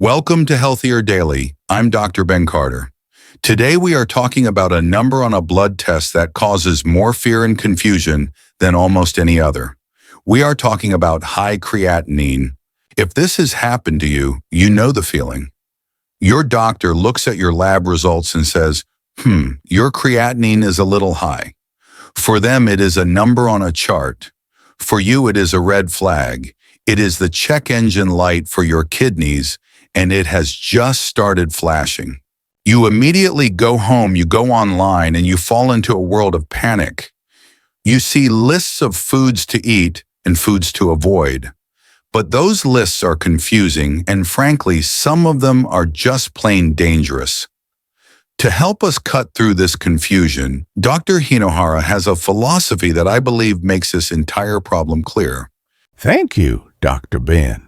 Welcome to Healthier Daily. I'm Dr. Ben Carter. Today we are talking about a number on a blood test that causes more fear and confusion than almost any other. We are talking about high creatinine. If this has happened to you, you know the feeling. Your doctor looks at your lab results and says, your creatinine is a little high. For them, it is a number on a chart. For you, it is a red flag. It is the check engine light for your kidneys, and it has just started flashing. You immediately go home, you go online, and you fall into a world of panic. You see lists of foods to eat and foods to avoid. But those lists are confusing, and frankly, some of them are just plain dangerous. To help us cut through this confusion, Dr. Hinohara has a philosophy that I believe makes this entire problem clear. Thank you, Dr. Ben.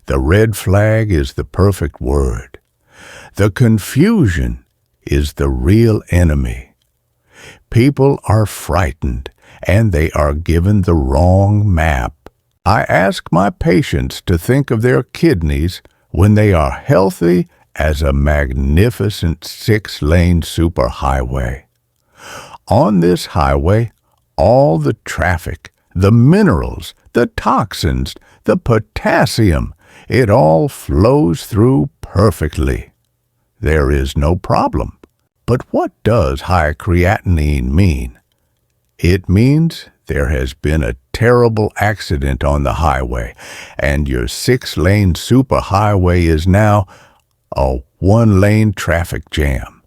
The red flag is the perfect word. The confusion is the real enemy. People are frightened, and they are given the wrong map. I ask my patients to think of their kidneys when they are healthy as a magnificent 6-lane superhighway. On this highway, all the traffic, the minerals, the toxins, the potassium, it all flows through perfectly. There is no problem. But what does high creatinine mean? It means there has been a terrible accident on the highway, and your 6-lane superhighway is now a 1-lane traffic jam.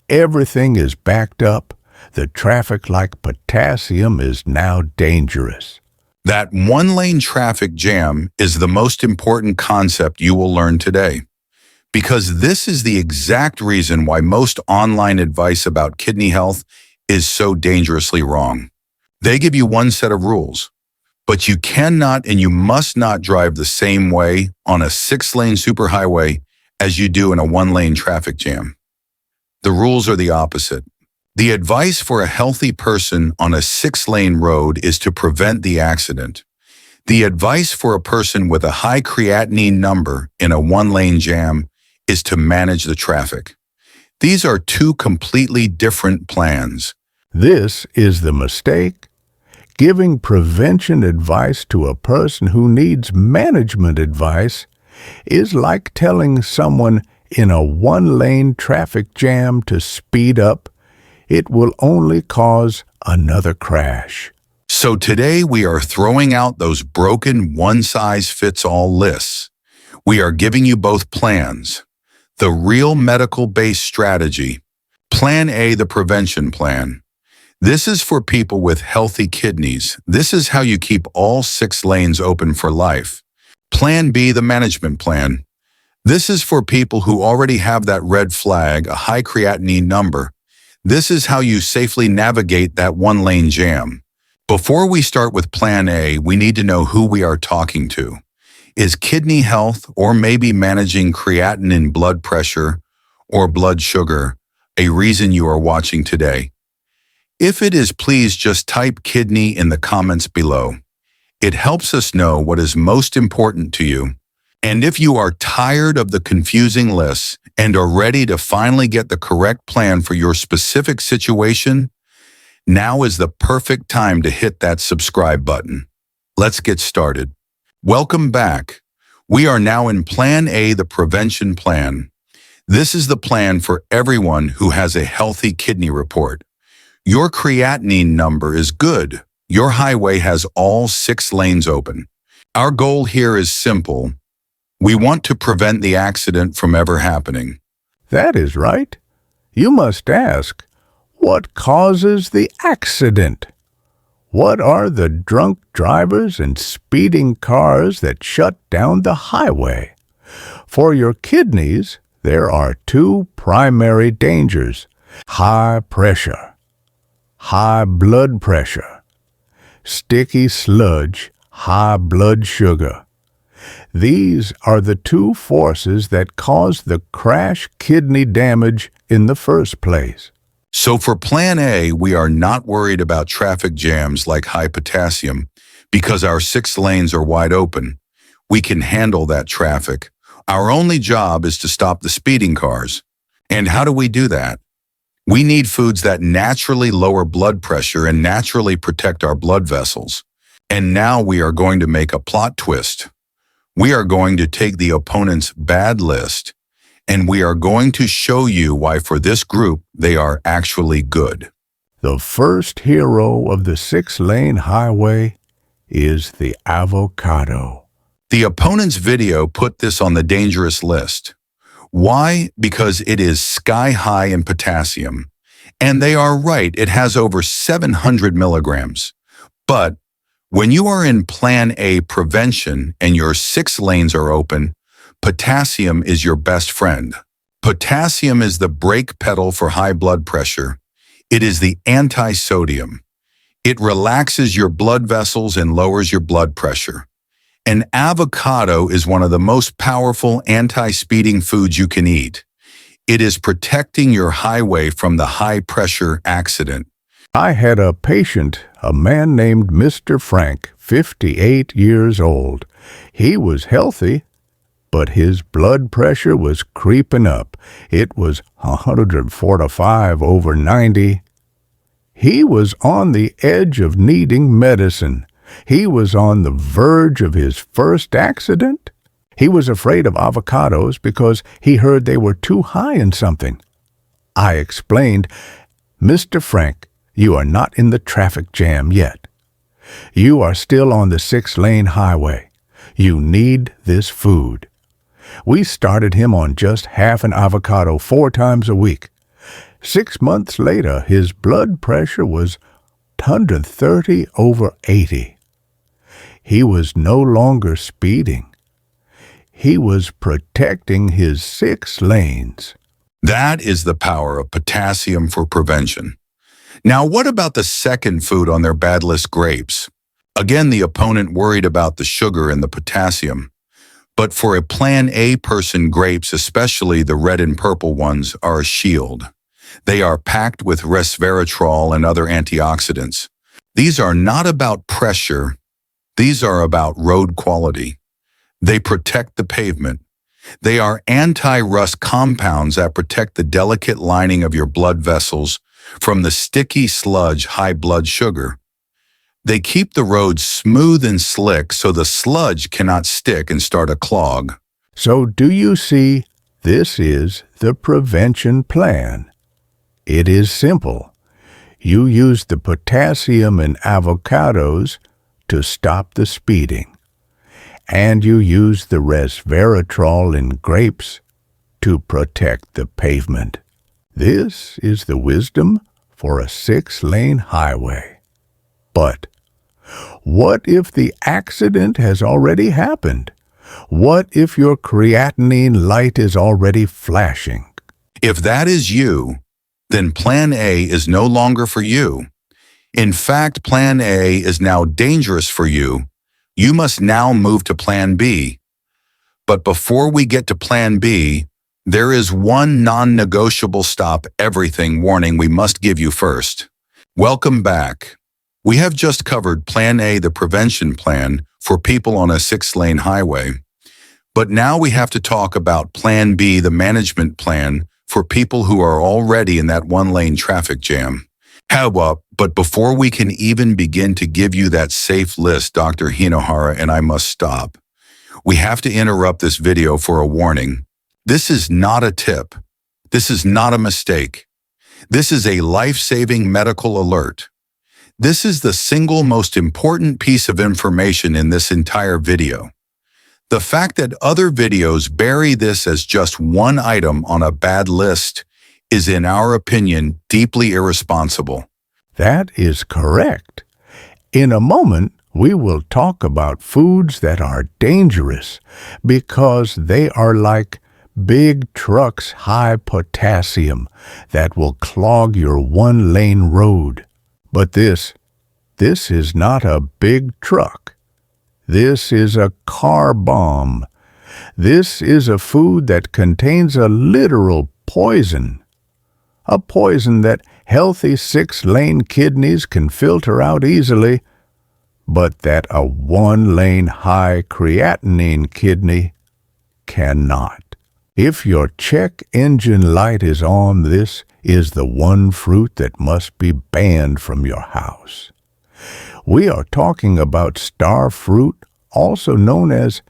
Everything is backed up. The traffic like potassium is now dangerous. That 1-lane traffic jam is the most important concept you will learn today, because this is the exact reason why most online advice about kidney health is so dangerously wrong. They give you one set of rules, but you cannot and you must not drive the same way on a 6-lane superhighway as you do in a 1-lane traffic jam. The rules are the opposite. The advice for a healthy person on a 6-lane road is to prevent the accident. The advice for a person with a high creatinine number in a 1-lane jam is to manage the traffic. These are two completely different plans. This is the mistake. Giving prevention advice to a person who needs management advice is like telling someone in a 1-lane traffic jam to speed up. It will only cause another crash. So today we are throwing out those broken one-size-fits-all lists. We are giving you both plans. The real medical-based strategy. Plan A, the prevention plan. This is for people with healthy kidneys. This is how you keep all 6 lanes open for life. Plan B, the management plan. This is for people who already have that red flag, a high creatinine number. This is how you safely navigate that 1-lane jam. Before we start with Plan A, we need to know who we are talking to. Is kidney health, or maybe managing creatinine blood pressure or blood sugar, a reason you are watching today? If it is, please just type kidney in the comments below. It helps us know what is most important to you. And if you are tired of the confusing lists and are ready to finally get the correct plan for your specific situation, now is the perfect time to hit that subscribe button. Let's get started. Welcome back. We are now in Plan A, the prevention plan. This is the plan for everyone who has a healthy kidney report. Your creatinine number is good. Your highway has all 6 lanes open. Our goal here is simple. We want to prevent the accident from ever happening. That is right. You must ask, what causes the accident? What are the drunk drivers and speeding cars that shut down the highway? For your kidneys, there are 2 primary dangers: high pressure, high blood pressure, sticky sludge, high blood sugar. These are the 2 forces that cause the crash kidney damage in the first place. So for Plan A, we are not worried about traffic jams like high potassium because our 6 lanes are wide open. We can handle that traffic. Our only job is to stop the speeding cars. And how do we do that? We need foods that naturally lower blood pressure and naturally protect our blood vessels. And now we are going to make a plot twist. We are going to take the opponent's bad list, and we are going to show you why for this group they are actually good. The first hero of the 6-lane highway is the avocado. The opponent's video put this on the dangerous list. Why? Because it is sky high in potassium. And they are right, it has over 700 milligrams. But when you are in Plan A prevention and your 6 lanes are open, potassium is your best friend. Potassium is the brake pedal for high blood pressure. It is the anti-sodium. It relaxes your blood vessels and lowers your blood pressure. An avocado is one of the most powerful anti-speeding foods you can eat. It is protecting your highway from the high-pressure accident. I had a patient, a man named Mr. Frank, 58 years old. He was healthy, but his blood pressure was creeping up. It was 145/90. He was on the edge of needing medicine. He was on the verge of his first accident. He was afraid of avocados because he heard they were too high in something. I explained, "Mr. Frank, you are not in the traffic jam yet. You are still on the 6-lane highway. You need this food." We started him on just half an avocado 4 times a week. 6 months later, his blood pressure was 130/80. He was no longer speeding. He was protecting his 6 lanes. That is the power of potassium for prevention. Now, what about the second food on their bad list, grapes? Again, the opponent worried about the sugar and the potassium. But for a Plan A person, grapes, especially the red and purple ones, are a shield. They are packed with Resveratrol and other antioxidants. These are not about pressure. These are about road quality. They protect the pavement. They are anti-rust compounds that protect the delicate lining of your blood vessels from the sticky sludge high blood sugar. They keep the roads smooth and slick so the sludge cannot stick and start a clog. So do you see, this is the prevention plan. It is simple. You use the potassium in avocados to stop the speeding, and you use the resveratrol in grapes to protect the pavement. This is the wisdom for a 6-lane highway. But what if the accident has already happened? What if your creatinine light is already flashing? If that is you, then Plan A is no longer for you. In fact, Plan A is now dangerous for you. You must now move to Plan B. But before we get to Plan B, there is one non-negotiable stop everything warning we must give you first. Welcome back. We have just covered Plan A, the prevention plan for people on a 6-lane highway. But now we have to talk about Plan B, the management plan for people who are already in that 1-lane traffic jam. But before we can even begin to give you that safe list, Dr. Hinohara and I must stop. We have to interrupt this video for a warning. This is not a tip. This is not a mistake. This is a life-saving medical alert. This is the single most important piece of information in this entire video. The fact that other videos bury this as just one item on a bad list is, in our opinion, deeply irresponsible. That is correct. In a moment, we will talk about foods that are dangerous because they are like big trucks high potassium that will clog your 1-lane road. But this is not a big truck. This is a car bomb. This is a food that contains a literal poison. A poison that healthy 6-lane kidneys can filter out easily, but that a 1-lane high creatinine kidney cannot. If your check engine light is on, this is the one fruit that must be banned from your house. We are talking about star fruit, also known as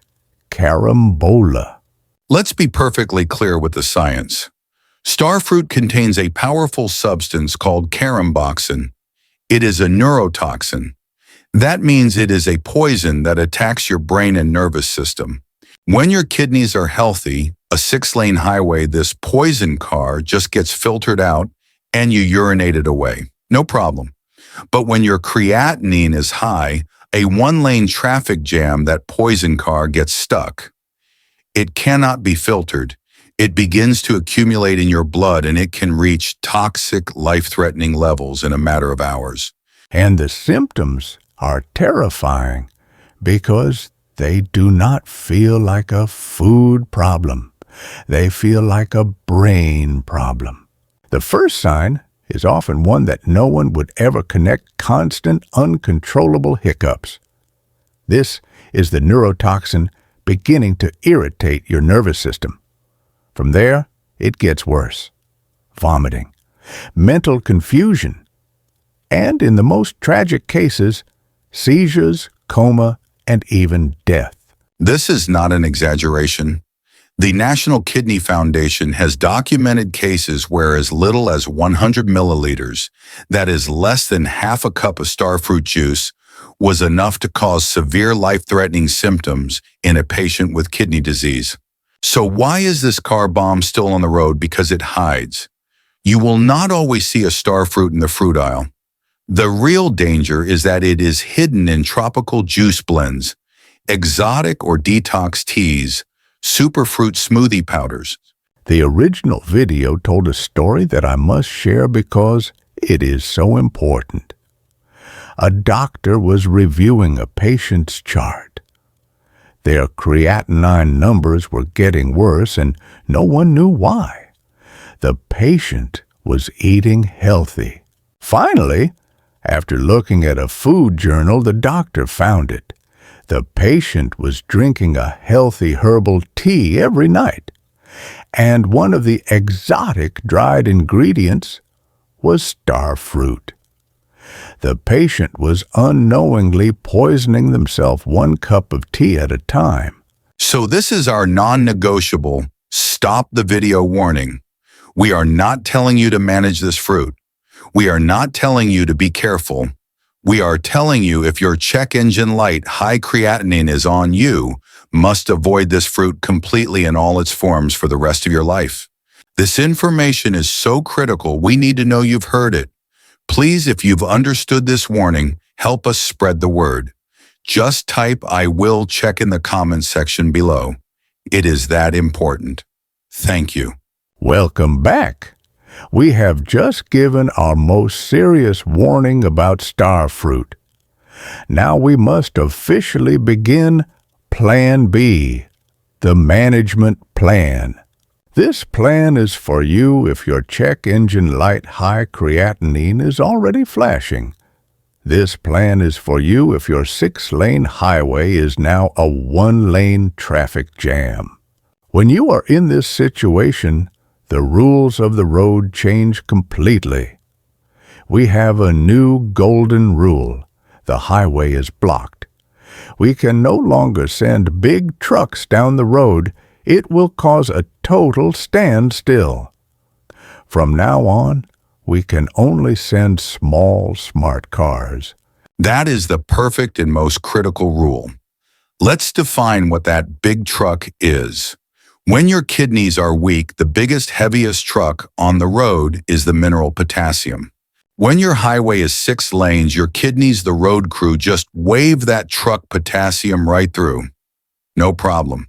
carambola. Let's be perfectly clear with the science. Star fruit contains a powerful substance called caramboxin. It is a neurotoxin. That means it is a poison that attacks your brain and nervous system. When your kidneys are healthy, a 6-lane highway, this poison car just gets filtered out and you urinate it away. No problem. But when your creatinine is high, a 1-lane traffic jam, that poison car gets stuck. It cannot be filtered. It begins to accumulate in your blood and it can reach toxic, life-threatening levels in a matter of hours. And the symptoms are terrifying because they do not feel like a food problem. They feel like a brain problem. The first sign is often one that no one would ever connect: constant, uncontrollable hiccups. This is the neurotoxin beginning to irritate your nervous system. From there, it gets worse: vomiting, mental confusion, and in the most tragic cases, seizures, coma, and even death. This is not an exaggeration. The National Kidney Foundation has documented cases where as little as 100 milliliters, that is less than half a cup of star fruit juice, was enough to cause severe life-threatening symptoms in a patient with kidney disease. So why is this car bomb still on the road? Because it hides. You will not always see a star fruit in the fruit aisle. The real danger is that it is hidden in tropical juice blends, exotic or detox teas, superfruit smoothie powders. The original video told a story that I must share because it is so important. A doctor was reviewing a patient's chart. Their creatinine numbers were getting worse and no one knew why. The patient was eating healthy. Finally, after looking at a food journal, the doctor found it. The patient was drinking a healthy herbal tea every night, and one of the exotic dried ingredients was star fruit. The patient was unknowingly poisoning themselves 1 cup of tea at a time. So this is our non-negotiable stop the video warning. We are not telling you to manage this fruit. We are not telling you to be careful. We are telling you if your check engine light, high creatinine, is on, you must avoid this fruit completely in all its forms for the rest of your life. This information is so critical, we need to know you've heard it. Please, if you've understood this warning, help us spread the word. Just type "I will" check in the comments section below. It is that important. Thank you. Welcome back. We have just given our most serious warning about star fruit. Now we must officially begin Plan B, the management plan. This plan is for you if your check engine light, high creatinine, is already flashing. This plan is for you if your 6-lane highway is now a 1-lane traffic jam. When you are in this situation, the rules of the road change completely. We have a new golden rule. The highway is blocked. We can no longer send big trucks down the road. It will cause a total standstill. From now on, we can only send small, smart cars. That is the perfect and most critical rule. Let's define what that big truck is. When your kidneys are weak, the biggest, heaviest truck on the road is the mineral potassium. When your highway is 6 lanes, your kidneys, the road crew, just wave that truck potassium right through. No problem.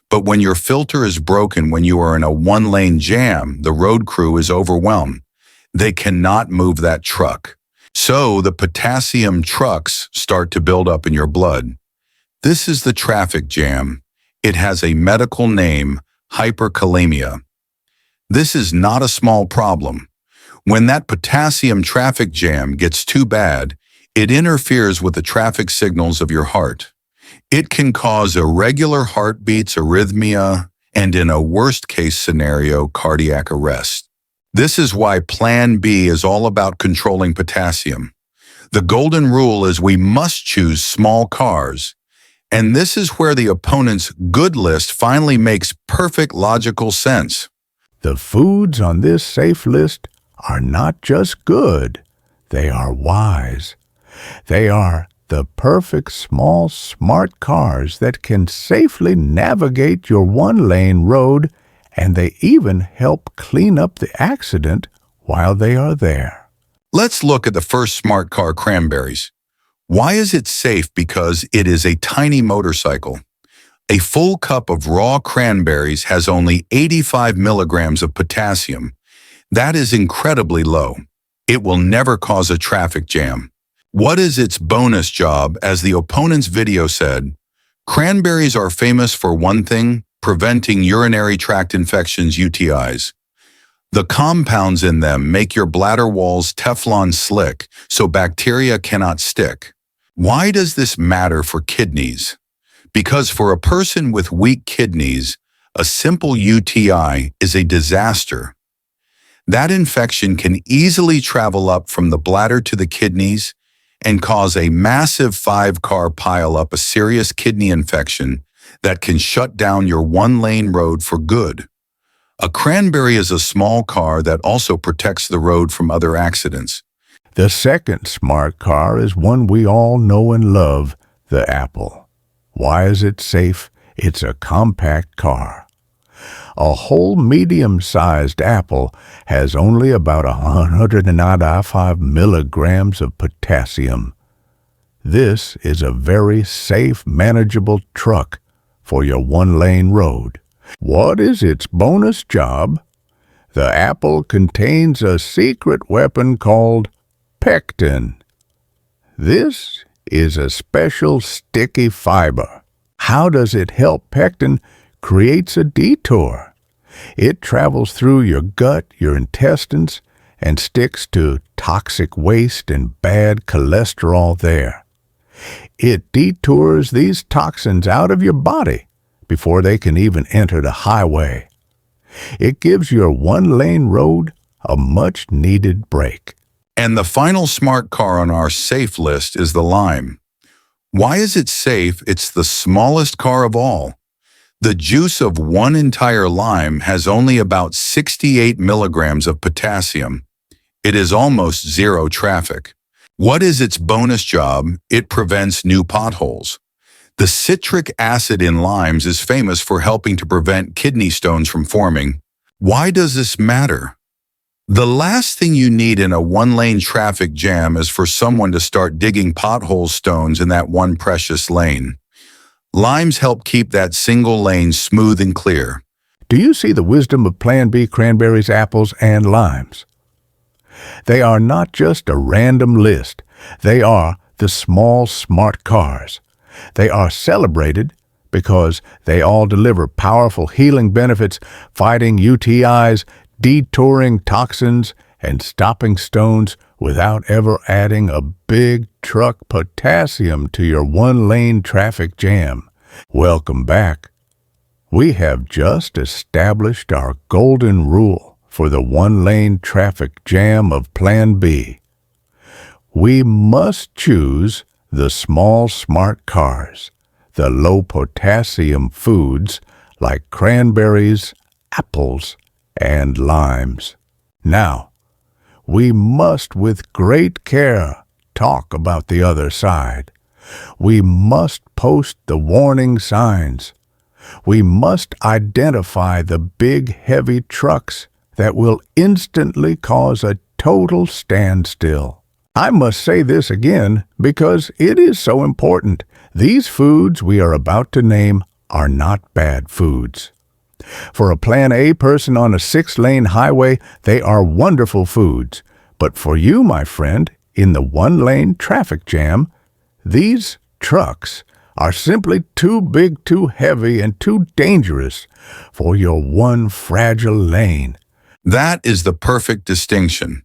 But when your filter is broken, when you are in a 1-lane jam, the road crew is overwhelmed. They cannot move that truck. So the potassium trucks start to build up in your blood. This is the traffic jam. It has a medical name, hyperkalemia. This is not a small problem. When that potassium traffic jam gets too bad, it interferes with the traffic signals of your heart. It can cause irregular heartbeats, arrhythmia, and in a worst-case scenario, cardiac arrest. This is why Plan B is all about controlling potassium. The golden rule is we must choose small cars, and this is where the opponent's good list finally makes perfect logical sense. The foods on this safe list are not just good, they are wise. They are the perfect small, smart cars that can safely navigate your one-lane road, and they even help clean up the accident while they are there. Let's look at the first smart car, Cranberries. Why is it safe? Because it is a tiny motorcycle. A full cup of raw cranberries has only 85 milligrams of potassium. That is incredibly low. It will never cause a traffic jam. What is its bonus job? As the opponent's video said, cranberries are famous for one thing: preventing urinary tract infections, UTIs. The compounds in them make your bladder walls Teflon slick, so bacteria cannot stick. Why does this matter for kidneys? Because for a person with weak kidneys, a simple UTI is a disaster. That infection can easily travel up from the bladder to the kidneys and cause a massive 5-car pileup, a serious kidney infection that can shut down your one-lane road for good. A cranberry is a small car that also protects the road from other accidents. The second smart car is one we all know and love, the apple. Why is it safe? It's a compact car. A whole medium-sized apple has only about 195 milligrams of potassium. This is a very safe, manageable truck for your one-lane road. What is its bonus job? The apple contains a secret weapon called pectin. This is a special sticky fiber. How does it help? Pectin creates a detour. It travels through your gut, your intestines, and sticks to toxic waste and bad cholesterol there. It detours these toxins out of your body before they can even enter the highway. It gives your one-lane road a much-needed break. And the final smart car on our safe list is the lime. Why is it safe? It's the smallest car of all. The juice of one entire lime has only about 68 milligrams of potassium. It is almost zero traffic. What is its bonus job? It prevents new potholes. The citric acid in limes is famous for helping to prevent kidney stones from forming. Why does this matter? The last thing you need in a one-lane traffic jam is for someone to start digging pothole stones in that one precious lane. Limes help keep that single lane smooth and clear. Do you see the wisdom of Plan B, cranberries, apples, and limes? They are not just a random list. They are the small, smart cars. They are celebrated because they all deliver powerful healing benefits, fighting UTIs, detouring toxins, and stopping stones without ever adding a big truck potassium to your one-lane traffic jam. Welcome back. We have just established our golden rule for the one-lane traffic jam of Plan B. We must choose the small, smart cars, the low-potassium foods like cranberries, apples, and limes. Now, we must with great care talk about the other side. We must post the warning signs. We must identify the big, heavy trucks that will instantly cause a total standstill. I must say this again because it is so important. These foods we are about to name are not bad foods. For a Plan A person on a 6-lane highway, they are wonderful foods. But for you, my friend, in the one-lane traffic jam, these trucks are simply too big, too heavy, and too dangerous for your one fragile lane. That is the perfect distinction.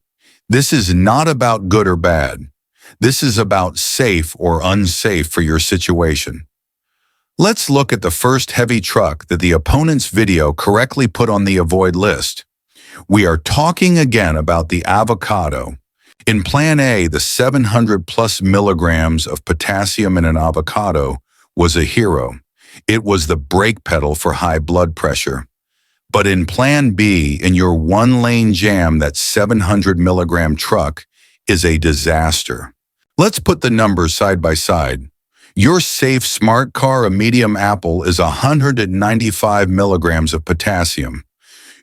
This is not about good or bad. This is about safe or unsafe for your situation. Let's look at the first heavy truck that the opponent's video correctly put on the avoid list. We are talking again about the avocado. In Plan A, the 700 plus milligrams of potassium in an avocado was a hero. It was the brake pedal for high blood pressure. But in Plan B, in your one-lane jam, that 700 milligram truck is a disaster. Let's put the numbers side by side. Your safe smart car, a medium apple, is 195 milligrams of potassium.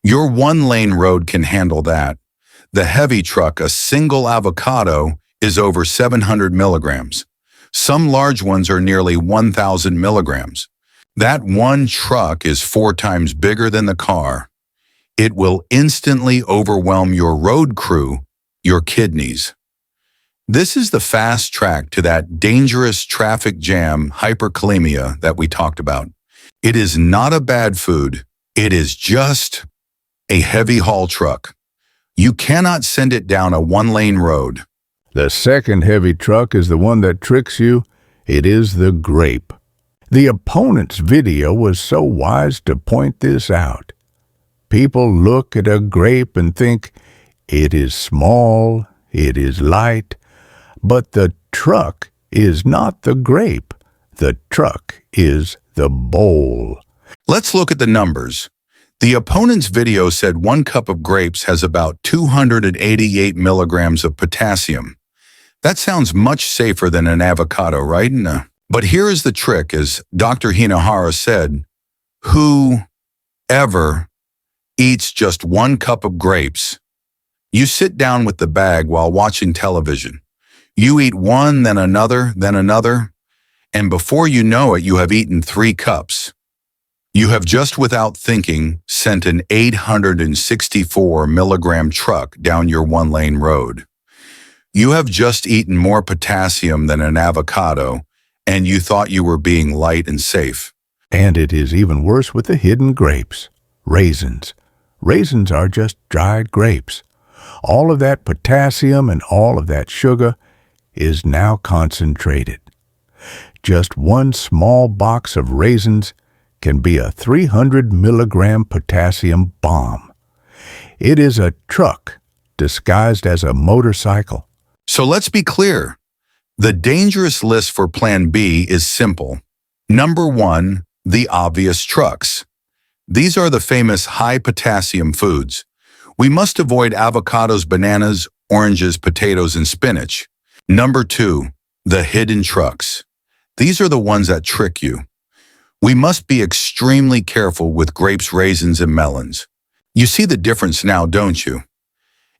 Your one-lane road can handle that. The heavy truck, a single avocado, is over 700 milligrams. Some large ones are nearly 1,000 milligrams. That one truck is 4 times bigger than the car. It will instantly overwhelm your road crew, your kidneys. This is the fast track to that dangerous traffic jam, hyperkalemia, that we talked about. It is not a bad food. It is just a heavy haul truck. You cannot send it down a one-lane road. The second heavy truck is the one that tricks you. It is the grape. The opponent's video was so wise to point this out. People look at a grape and think, it is small, it is light, but the truck is not the grape. The truck is the bowl. Let's look at the numbers. The opponent's video said 1 cup of grapes has about 288 milligrams of potassium. That sounds much safer than an avocado, right? No. But here is the trick, as Dr. Hinahara said, whoever eats just 1 cup of grapes, you sit down with the bag while watching television. You eat one, then another, and before you know it, you have eaten 3 cups. You have just, without thinking, sent an 864 milligram truck down your one-lane road. You have just eaten more potassium than an avocado, and you thought you were being light and safe. And it is even worse with the hidden grapes, raisins. Raisins are just dried grapes. All of that potassium and all of that sugar is now concentrated. Just 1 small box of raisins can be a 300 milligram potassium bomb. It is a truck disguised as a motorcycle. So let's be clear. The dangerous list for Plan B is simple. Number 1, the obvious trucks. These are the famous high-potassium foods. We must avoid avocados, bananas, oranges, potatoes, and spinach. Number 2, the hidden trucks. These are the ones that trick you. We must be extremely careful with grapes, raisins, and melons. You see the difference now, don't you?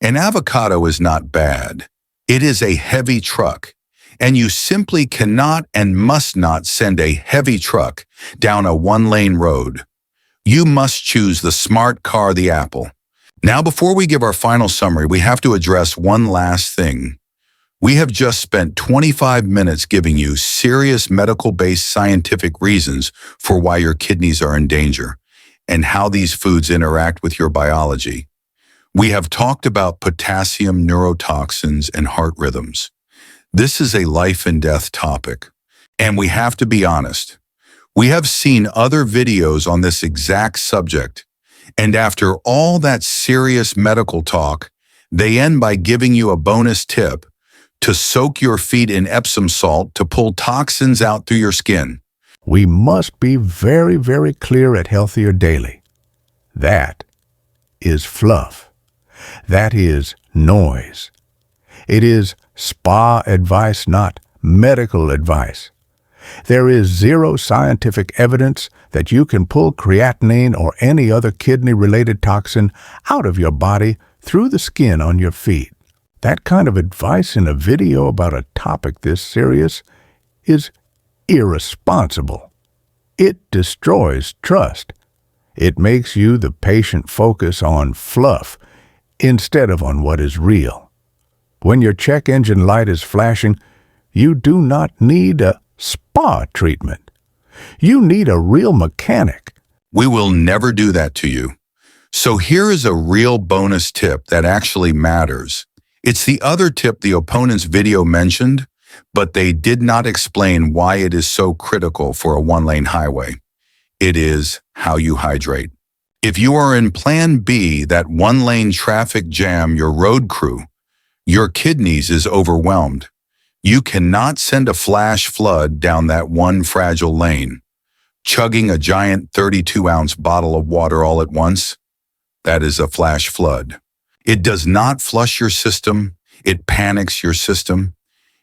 An avocado is not bad. It is a heavy truck, and you simply cannot and must not send a heavy truck down a one-lane road. You must choose the smart car, the apple. Now, before we give our final summary, we have to address one last thing. We have just spent 25 minutes giving you serious medical-based scientific reasons for why your kidneys are in danger and how these foods interact with your biology. We have talked about potassium, neurotoxins, and heart rhythms. This is a life and death topic, and we have to be honest. We have seen other videos on this exact subject, and after all that serious medical talk, they end by giving you a bonus tip to soak your feet in Epsom salt to pull toxins out through your skin. We must be very, very clear at Healthier Daily. That is fluff. That is noise. It is spa advice, not medical advice. There is zero scientific evidence that you can pull creatinine or any other kidney-related toxin out of your body through the skin on your feet. That kind of advice in a video about a topic this serious is irresponsible. It destroys trust. It makes you, the patient, focus on fluff instead of on what is real. When your check engine light is flashing, you do not need a spa treatment. You need a real mechanic. We will never do that to you. So here is a real bonus tip that actually matters. It's the other tip the opponent's video mentioned, but they did not explain why it is so critical for a one-lane highway. It is how you hydrate. If you are in Plan B, that one-lane traffic jam your road crew, your kidneys is overwhelmed. You cannot send a flash flood down that one fragile lane. Chugging a giant 32-ounce bottle of water all at once, that is a flash flood. It does not flush your system, it panics your system.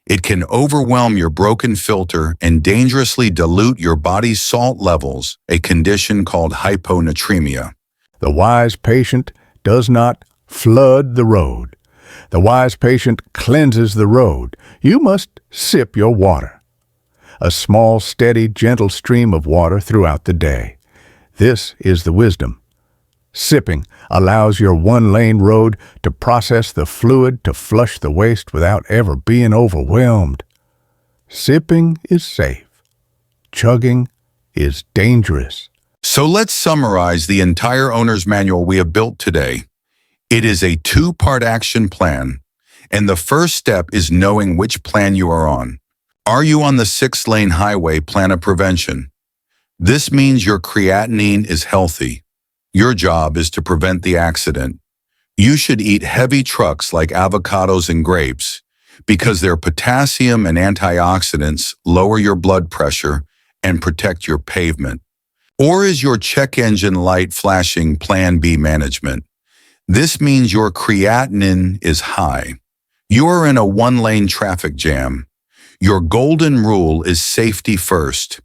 It can overwhelm your broken filter and dangerously dilute your body's salt levels, a condition called hyponatremia. The wise patient does not flood the road. The wise patient cleanses the road. You must sip your water. A small, steady, gentle stream of water throughout the day. This is the wisdom. Sipping allows your one-lane road to process the fluid to flush the waste without ever being overwhelmed. Sipping is safe. Chugging is dangerous. So let's summarize the entire owner's manual we have built today. It is a two-part action plan, and the first step is knowing which plan you are on. Are you on the 6-lane highway plan of prevention? This means your creatinine is healthy. Your job is to prevent the accident. You should eat heavy trucks like avocados and grapes because their potassium and antioxidants lower your blood pressure and protect your pavement. Or is your check engine light flashing Plan B management? This means your creatinine is high. You are in a one-lane traffic jam. Your golden rule is safety first.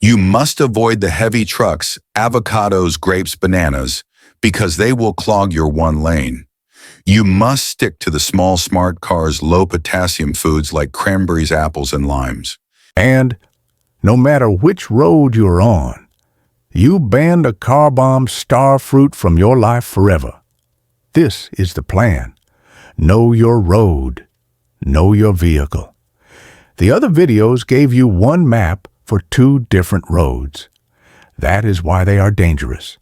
You must avoid the heavy trucks, avocados, grapes, bananas, because they will clog your one lane. You must stick to the small, smart cars' low-potassium foods like cranberries, apples, and limes. And no matter which road you're on, you ban the car bomb star fruit from your life forever. This is the plan. Know your road. Know your vehicle. The other videos gave you one map for two different roads. That is why they are dangerous.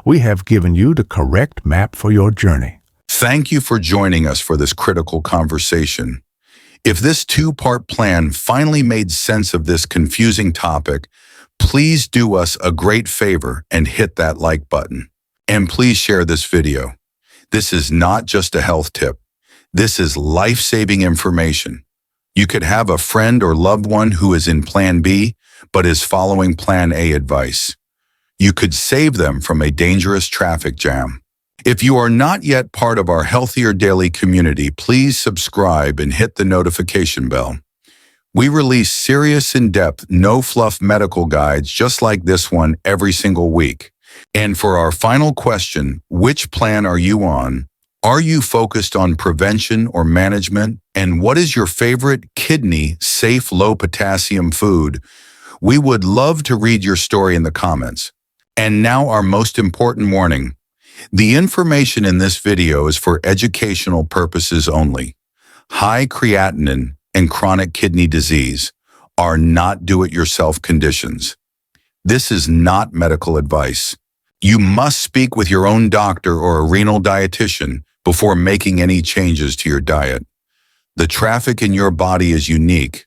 We have given you the correct map for your journey. Thank you for joining us for this critical conversation. If this two-part plan finally made sense of this confusing topic, please do us a great favor and hit that like button. And please share this video. This is not just a health tip. This is life-saving information. You could have a friend or loved one who is in Plan B, but is following Plan A advice. You could save them from a dangerous traffic jam. If you are not yet part of our Healthier Daily community, please subscribe and hit the notification bell. We release serious, in-depth, no-fluff medical guides just like this one every single week. And for our final question, which plan are you on? Are you focused on prevention or management? And what is your favorite kidney-safe low-potassium food? We would love to read your story in the comments. And now our most important warning. The information in this video is for educational purposes only. High creatinine and chronic kidney disease are not do-it-yourself conditions. This is not medical advice. You must speak with your own doctor or a renal dietitian before making any changes to your diet. The traffic in your body is unique.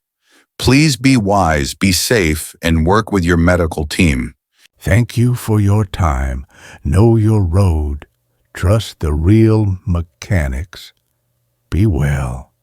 Please be wise, be safe, and work with your medical team. Thank you for your time. Know your road. Trust the real mechanics. Be well.